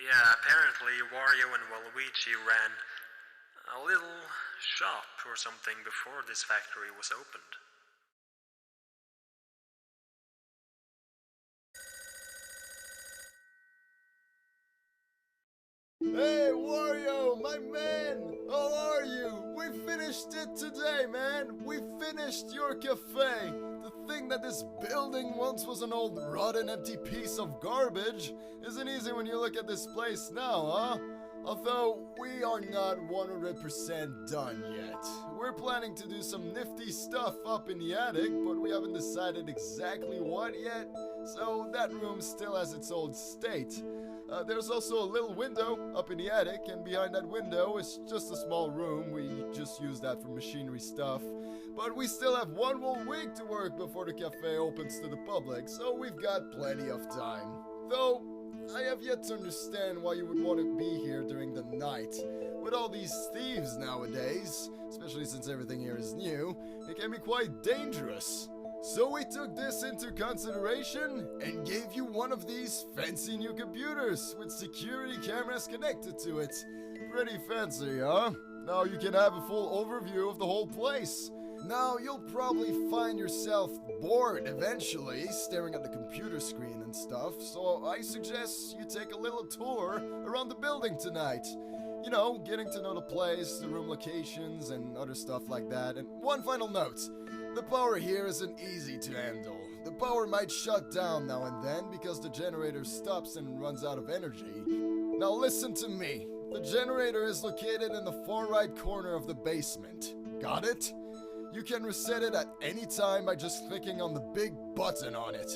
Yeah, apparently Wario and Waluigi ran a little shop or something before this factory was opened. Hey, Wario, my man! How are you? We finished it today, man! We finished your cafe! To think that this building once was an old rotten empty piece of garbage isn't easy when you look at this place now, huh? Although, we are not 100% done yet. We're planning to do some nifty stuff up in the attic, but we haven't decided exactly what yet, so that room still has its old state. There's also a little window up in the attic, and behind that window is just a small room. We just use that for machinery stuff. But we still have one whole week to work before the cafe opens to the public, so we've got plenty of time. Though, I have yet to understand why you would want to be here during the night. With all these thieves nowadays, especially since everything here is new, it can be quite dangerous. So we took this into consideration and gave you one of these fancy new computers with security cameras connected to it. Pretty fancy, huh? Now you can have a full overview of the whole place. Now you'll probably find yourself bored eventually, staring at the computer screen and stuff, so I suggest you take a little tour around the building tonight. You know, getting to know the place, the room locations, and other stuff like that. And one final note. The power here isn't easy to handle. The power might shut down now and then because the generator stops and runs out of energy. Now listen to me. The generator is located in the far right corner of the basement. Got it? You can reset it at any time by just clicking on the big button on it.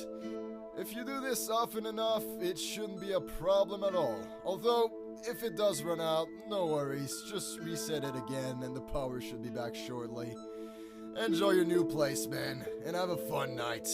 If you do this often enough, it shouldn't be a problem at all. Although, if it does run out, no worries. Just reset it again and the power should be back shortly. Enjoy your new place, man, and have a fun night.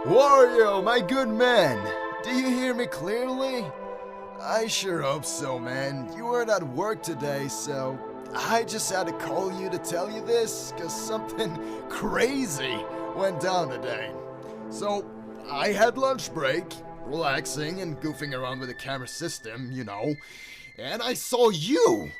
Wario, my good man, do you hear me clearly? I sure hope so, man. You weren't at work today, so I just had to call you to tell you this, cause something crazy went down today. So, I had lunch break, relaxing and goofing around with the camera system, you know, and I saw you!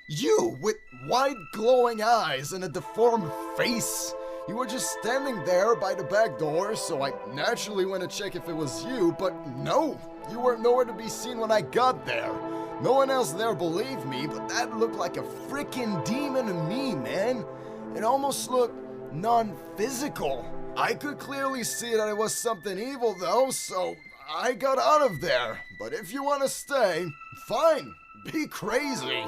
You, with wide glowing eyes and a deformed face. You were just standing there by the back door, so I naturally went to check if it was you, but no, you were nowhere to be seen when I got there. No one else there believed me, but that looked like a freaking demon to me, man. It almost looked non-physical. I could clearly see that it was something evil though, so I got out of there. But if you want to stay, fine, be crazy.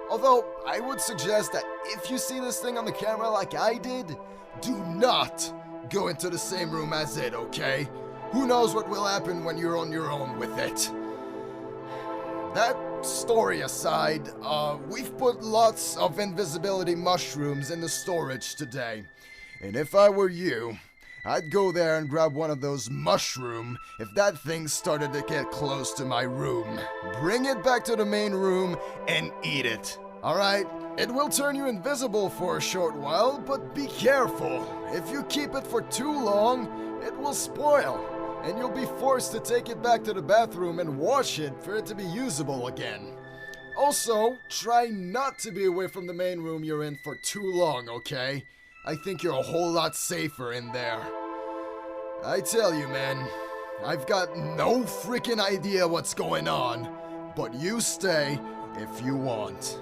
Although, I would suggest that if you see this thing on the camera like I did, do not go into the same room as it, okay? Who knows what will happen when you're on your own with it. That story aside, we've put lots of invisibility mushrooms in the storage today. And if I were you, I'd go there and grab one of those mushroom if that thing started to get close to my room. Bring it back to the main room and eat it. Alright? It will turn you invisible for a short while, but be careful. If you keep it for too long, it will spoil, and you'll be forced to take it back to the bathroom and wash it for it to be usable again. Also, try not to be away from the main room you're in for too long, okay? I think you're a whole lot safer in there. I tell you, man, I've got no freaking idea what's going on, but you stay if you want.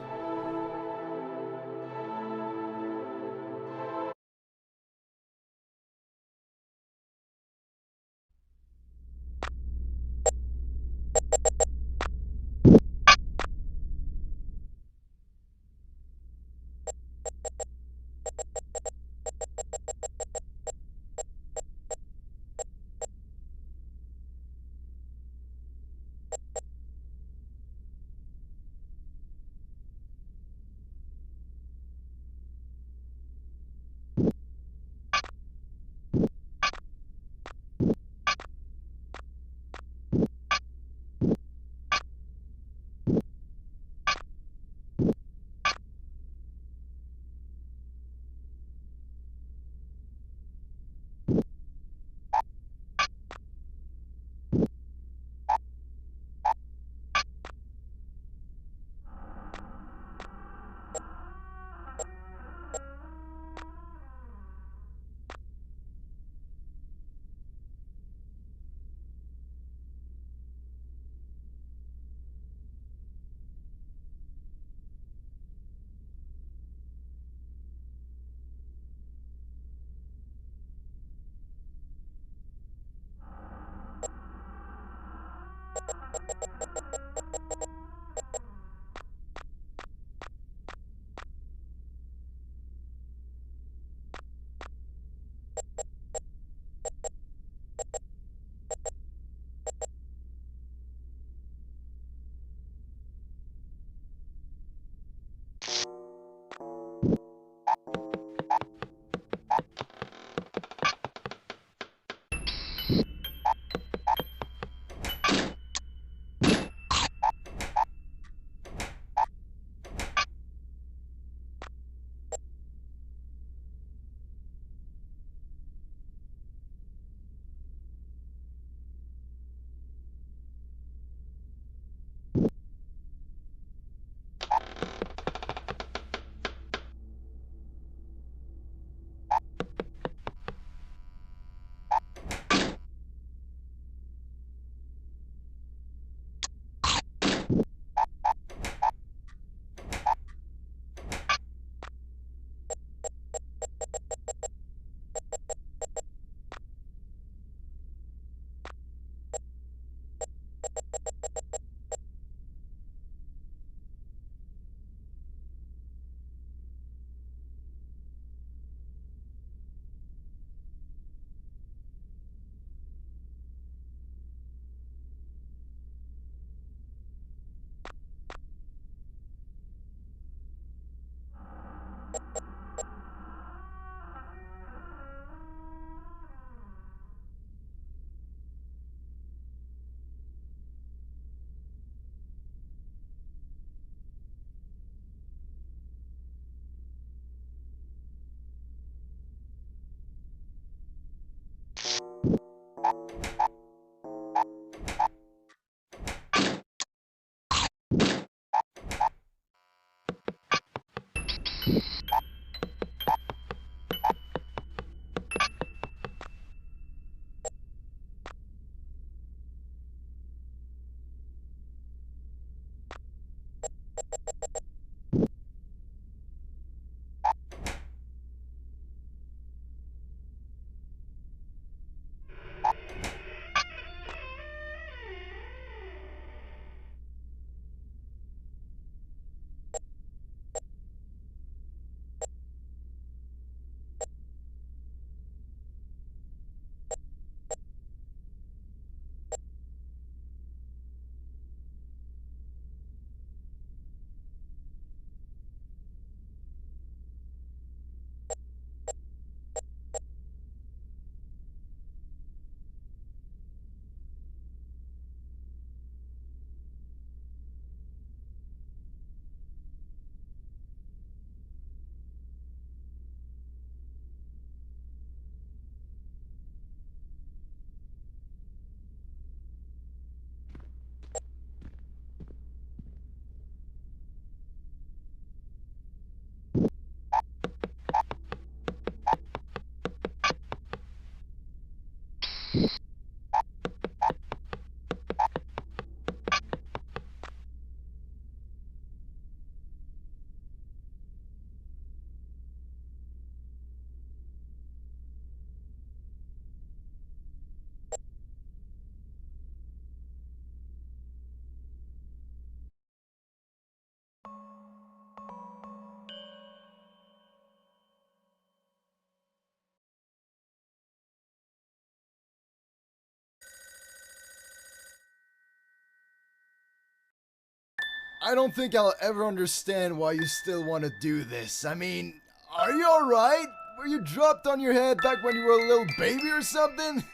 I don't think I'll ever understand why you still want to do this. I mean, are you alright? Were you dropped on your head back when you were a little baby or something?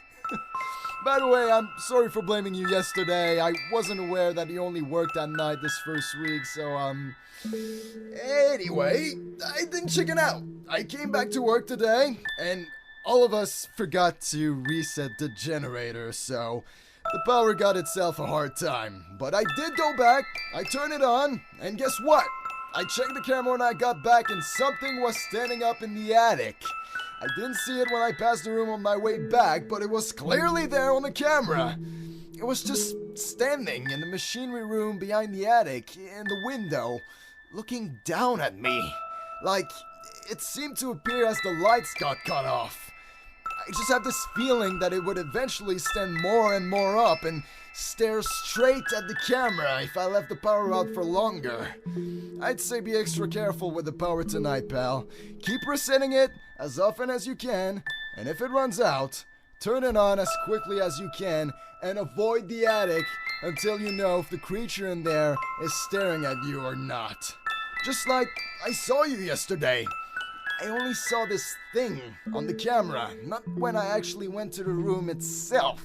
By the way, I'm sorry for blaming you yesterday. I wasn't aware that you only worked at night this first week, so, Anyway, I didn't chicken out. I came back to work today, and all of us forgot to reset the generator, so the power got itself a hard time. But I did go back, I turned it on, and guess what? I checked the camera when I got back and something was standing up in the attic. I didn't see it when I passed the room on my way back, but it was clearly there on the camera. It was just standing in the machinery room behind the attic, in the window, looking down at me. Like, it seemed to appear as the lights got cut off. I just had this feeling that it would eventually stand more and more up and stare straight at the camera if I left the power out for longer. I'd say be extra careful with the power tonight, pal. Keep resetting it as often as you can, and if it runs out, turn it on as quickly as you can and avoid the attic until you know if the creature in there is staring at you or not. Just like I saw you yesterday. I only saw this thing on the camera, not when I actually went to the room itself.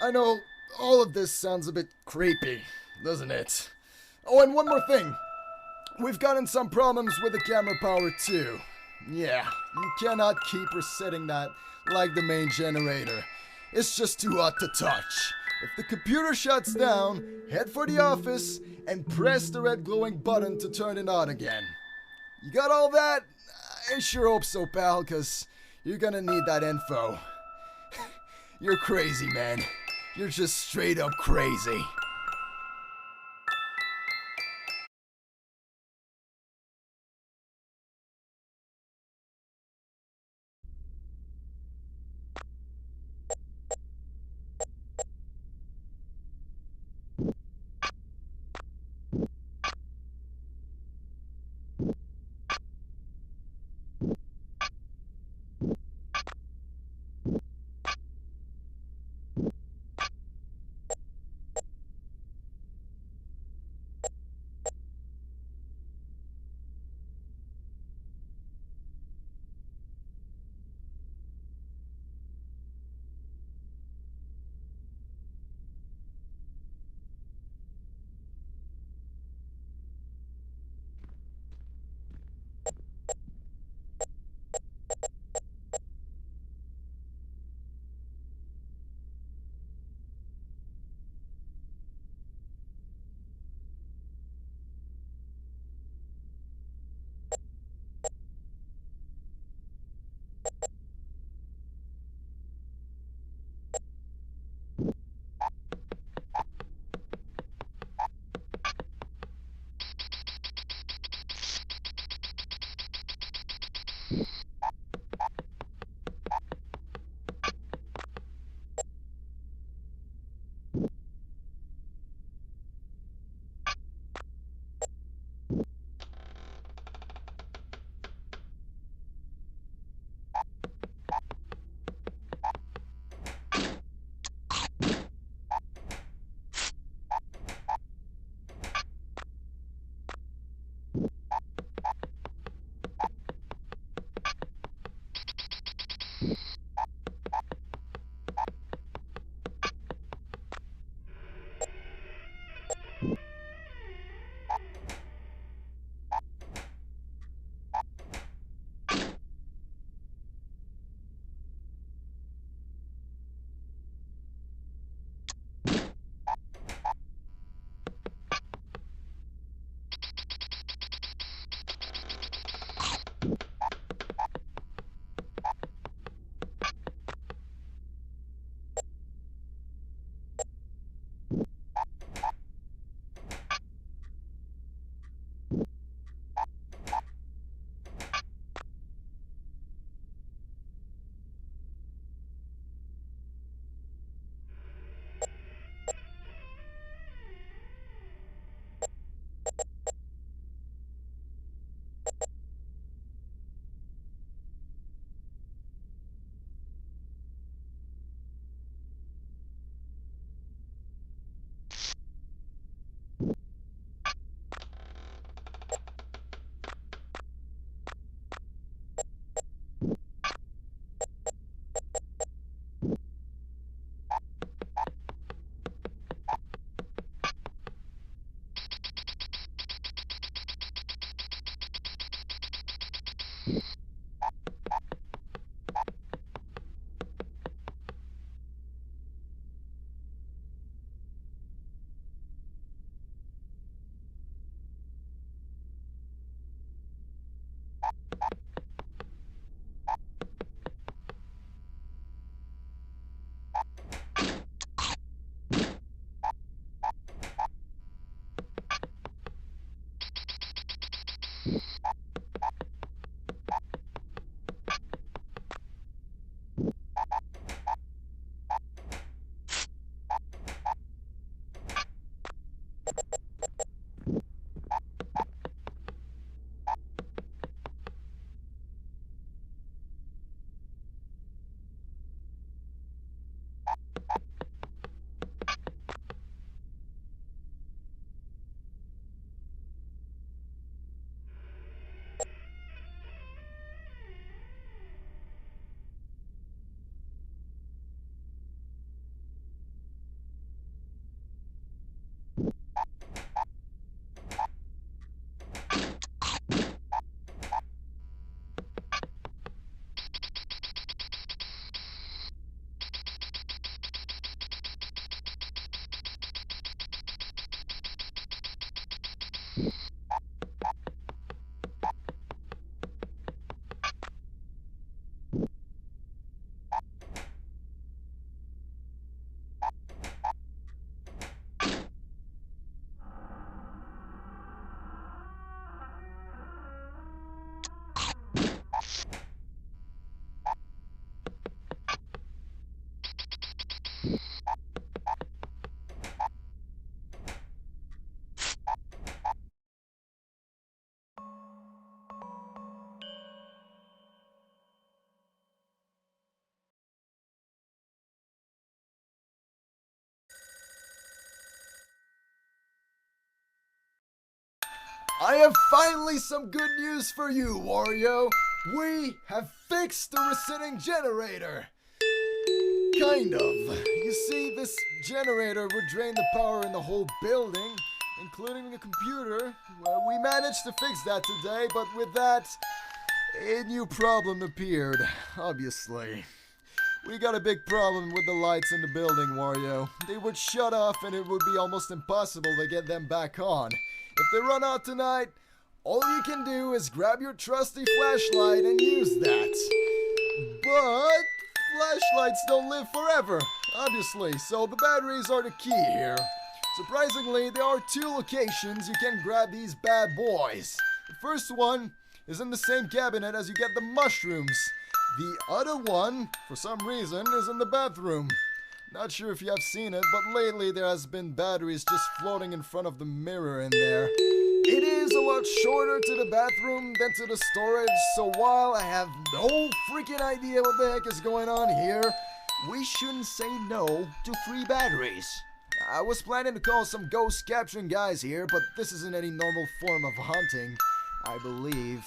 I know all of this sounds a bit creepy, doesn't it? Oh, and one more thing. We've gotten some problems with the camera power too. Yeah, you cannot keep resetting that like the main generator. It's just too hot to touch. If the computer shuts down, head for the office and press the red glowing button to turn it on again. You got all that? I sure hope so, pal, because you're gonna need that info. You're crazy, man. You're just straight up crazy. I have finally some good news for you, Wario. We have fixed the resetting generator. Kind of. You see, this generator would drain the power in the whole building, including the computer. Well, we managed to fix that today, but with that, a new problem appeared, obviously. We got a big problem with the lights in the building, Wario. They would shut off and it would be almost impossible to get them back on. If they run out tonight, all you can do is grab your trusty flashlight and use that. But flashlights don't live forever, obviously, so the batteries are the key here. Surprisingly, there are 2 locations you can grab these bad boys. The first one is in the same cabinet as you get the mushrooms. The other one, for some reason, is in the bathroom. Not sure if you have seen it, but lately there has been batteries just floating in front of the mirror in there. It is a lot shorter to the bathroom than to the storage, so while I have no freaking idea what the heck is going on here, we shouldn't say no to free batteries. I was planning to call some ghost capturing guys here, but this isn't any normal form of hunting, I believe.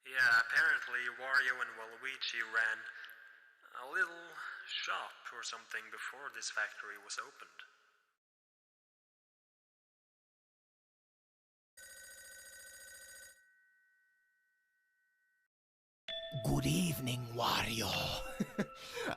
Yeah, apparently Wario and Waluigi ran a little shop or something before this factory was opened. Good evening, Wario.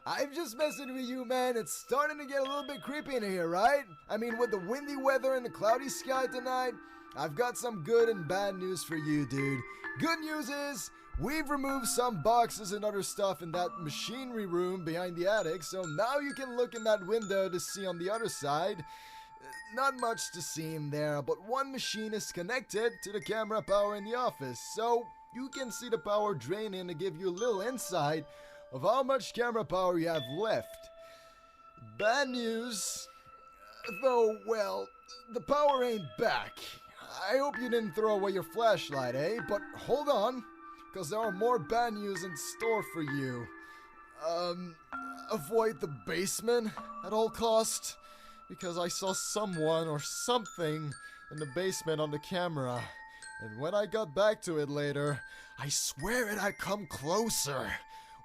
I'm just messing with you, man. It's starting to get a little bit creepy in here, right? I mean, with the windy weather and the cloudy sky tonight, I've got some good and bad news for you, dude. Good news is, we've removed some boxes and other stuff in that machinery room behind the attic, so now you can look in that window to see on the other side. Not much to see in there, but one machine is connected to the camera power in the office, so you can see the power draining to give you a little insight of how much camera power you have left. Bad news, though, well, the power ain't back. I hope you didn't throw away your flashlight, eh? But hold on, because there are more bad news in store for you. Avoid the basement at all costs, because I saw someone or something in the basement on the camera. And when I got back to it later, I swear it had come closer.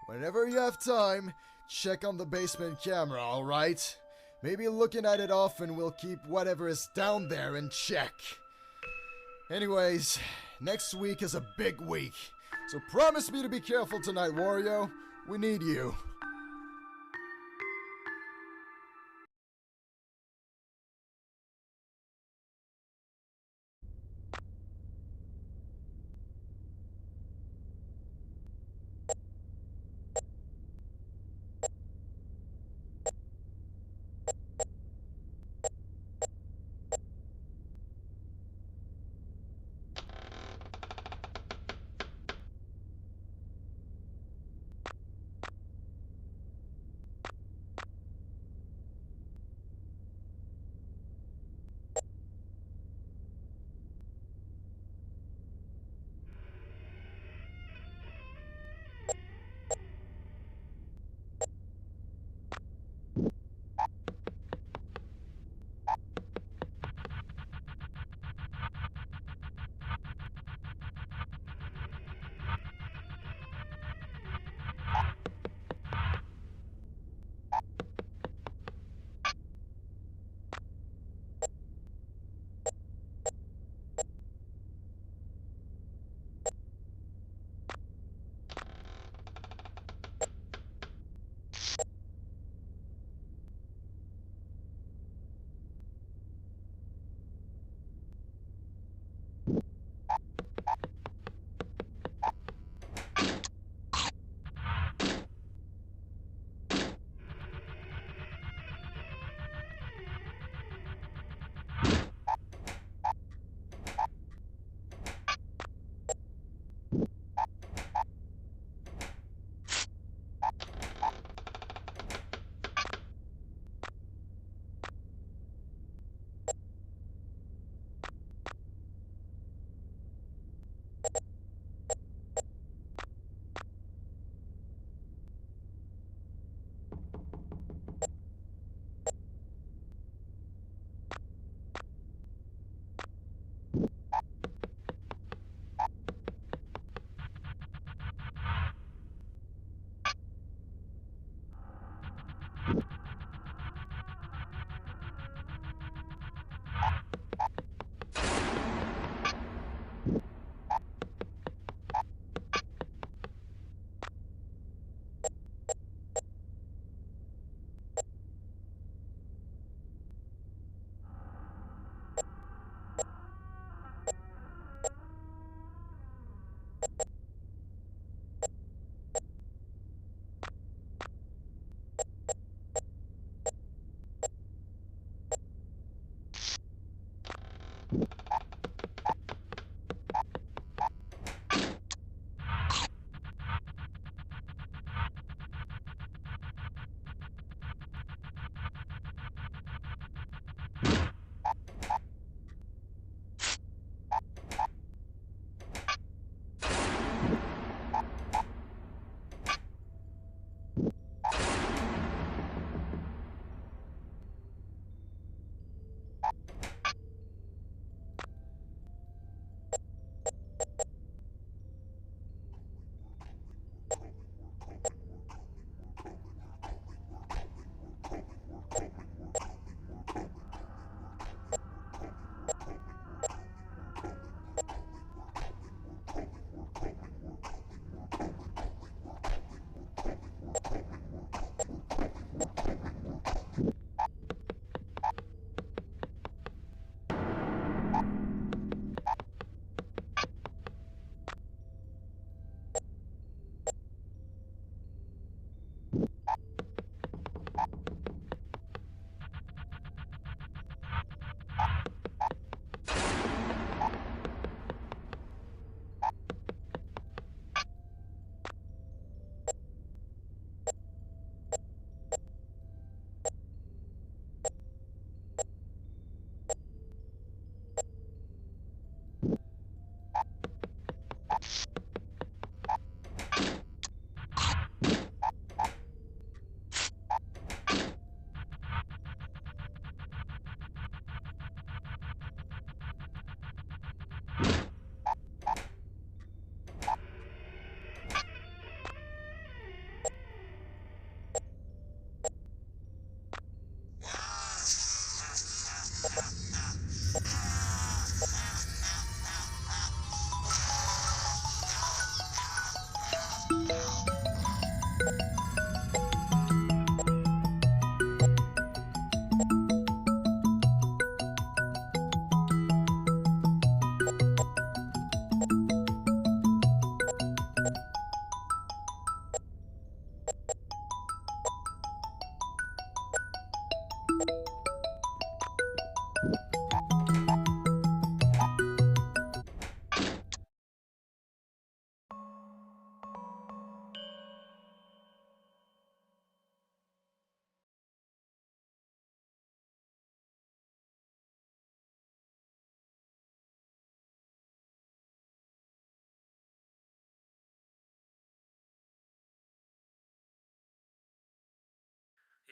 Whenever you have time, check on the basement camera, alright? Maybe looking at it often will keep whatever is down there in check. Anyways, next week is a big week. So promise me to be careful tonight, Wario. We need you.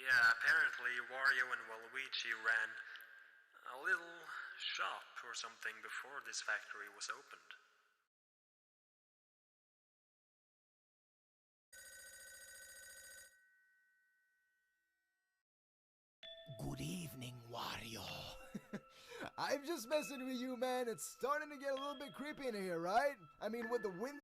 Yeah, apparently Wario and Waluigi ran a little shop or something before this factory was opened. Good evening, Wario. I'm just messing with you, man. It's starting to get a little bit creepy in here, right? I mean, with the wind.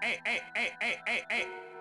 hey.